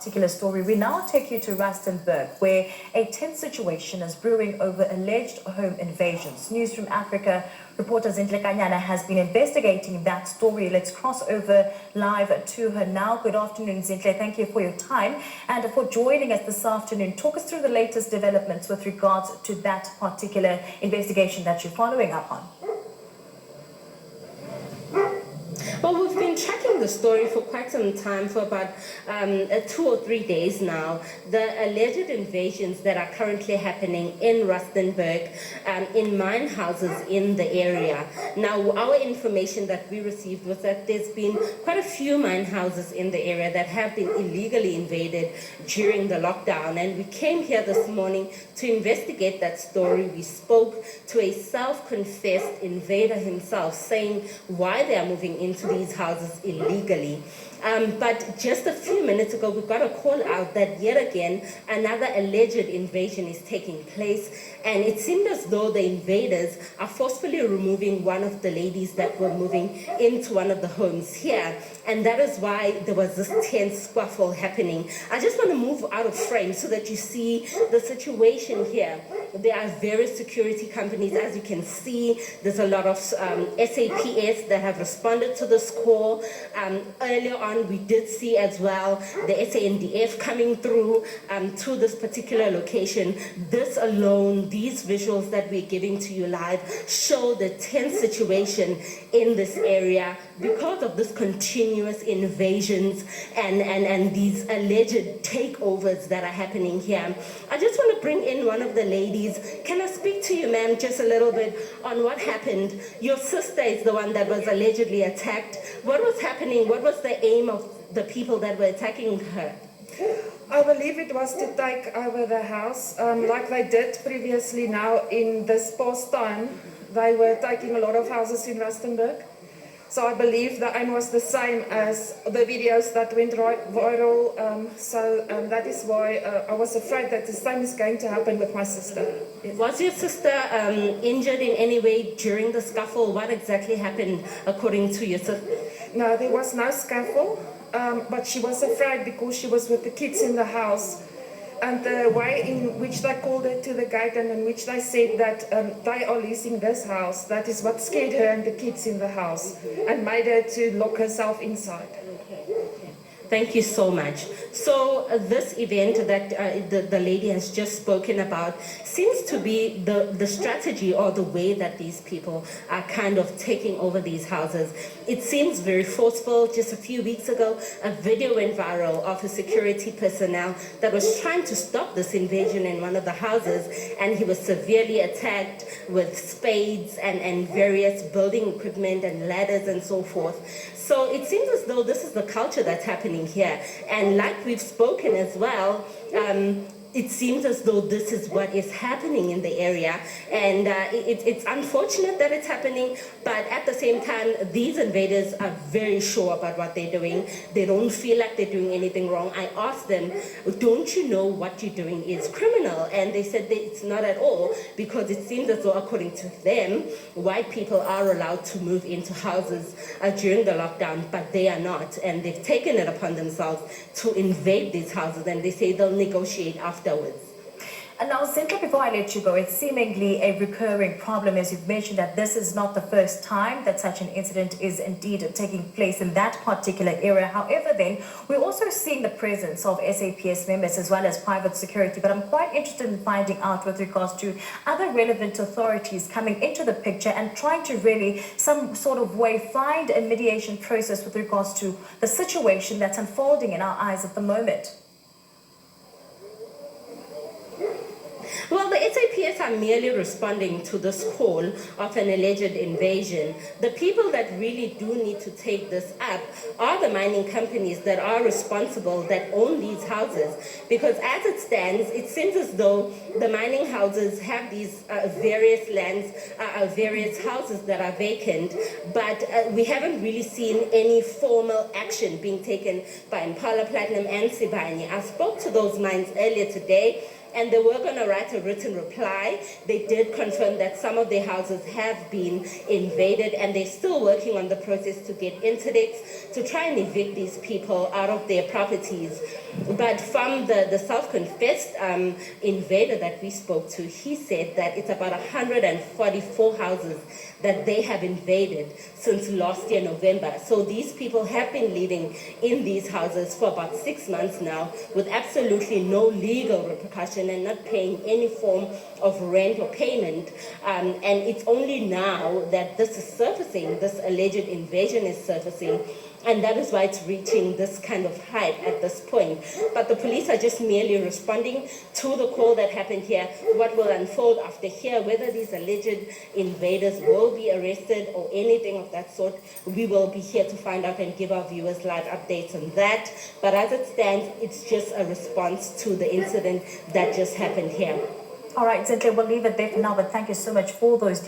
particular story, we now take you to Rustenburg, where a tense situation is brewing over alleged home invasions. News from Africa reporter Zintle Kanyana has been investigating that story. Let's cross over live to her now. Good afternoon, Zintle. Thank you for your time and for joining us this afternoon. Talk us through the latest developments with regards to that particular investigation that you're following up on. Well, we've been tracking the story for quite some time, for about 2 or 3 days now. The alleged invasions that are currently happening in Rustenburg, in mine houses in the area. Now, our information that we received was that there's been quite a few mine houses in the area that have been illegally invaded during the lockdown. And we came here this morning to investigate that story. We spoke to a self-confessed invader himself, saying why they are moving into these houses illegally. But just a few minutes ago, we got a call out that yet again, another alleged invasion is taking place. And it seemed as though the invaders are forcefully removing one of the ladies that were moving into one of the homes here. And that is why there was this tense scuffle happening. I just want to move out of frame so that you see the situation here. There are various security companies. As you can see, there's a lot of SAPS that have responded to this call. Earlier on, we did see as well the SANDF coming through to this particular location. This alone, these visuals that we're giving to you live, show the tense situation in this area because of this continuous invasions and these alleged takeovers that are happening here. I just want to bring in one of the ladies. Can I speak to you, ma'am, just a little bit on what happened? Your sister is the one that was allegedly attacked. What was happening? What was the aim of the people that were attacking her? I believe it was to take over the house, like they did previously. Now, in this past time, they were taking a lot of houses in Rustenburg. So I believe the aim was the same as the videos that went viral. That is why I was afraid that the same is going to happen with my sister. Yes. Was your sister injured in any way during the scuffle? What exactly happened according to your sister? No, there was no scuffle, but she was afraid because she was with the kids in the house. And the way in which they called her to the gate and in which they said that they are leasing this house, that is what scared her and the kids in the house and made her to lock herself inside. Thank you so much. So this event that the lady has just spoken about seems to be the strategy or the way that these people are kind of taking over these houses. It seems very forceful. Just a few weeks ago, a video went viral of a security personnel that was trying to stop this invasion in one of the houses, and he was severely attacked with spades and various building equipment and ladders and so forth. So it seems as though this is the culture that's happening here. And like we've spoken as well, it seems as though this is what is happening in the area. And it's unfortunate that it's happening, but at the same time, these invaders are very sure about what they're doing. They don't feel like they're doing anything wrong. I asked them, don't you know what you're doing is criminal? And they said that it's not at all, because it seems as though, according to them, white people are allowed to move into houses during the lockdown, but they are not. And they've taken it upon themselves to invade these houses, and they say they'll negotiate afterwards. And now, Zintle, before I let you go, it's seemingly a recurring problem, as you've mentioned, that this is not the first time that such an incident is indeed taking place in that particular area. However, then, we're also seeing the presence of SAPS members as well as private security. But I'm quite interested in finding out with regards to other relevant authorities coming into the picture and trying to really, some sort of way, find a mediation process with regards to the situation that's unfolding in our eyes at the moment. Well, the SAPS are merely responding to this call of an alleged invasion. The people that really do need to take this up are the mining companies that are responsible, that own these houses. Because as it stands, it seems as though the mining houses have these various lands, various houses that are vacant, but we haven't really seen any formal action being taken by Impala Platinum and Sibanye. I spoke to those mines earlier today, and they were going to write a written written reply, they did confirm that some of their houses have been invaded, and they're still working on the process to get interdicts to try and evict these people out of their properties. But from the self-confessed invader that we spoke to, he said that it's about 144 houses that they have invaded since last year, November. So these people have been living in these houses for about 6 months now with absolutely no legal repercussion and not paying any form of rent or payment. And it's only now that this is surfacing, this alleged invasion is surfacing, and that is why it's reaching this kind of height at this point. But the police are just merely responding to the call that happened here. What will unfold after here, whether these alleged invaders will be arrested or anything of that sort, we will be here to find out and give our viewers live updates on that. But as it stands, it's just a response to the incident that just happened here. All right, Zintle, we'll leave it there for now, but thank you so much for those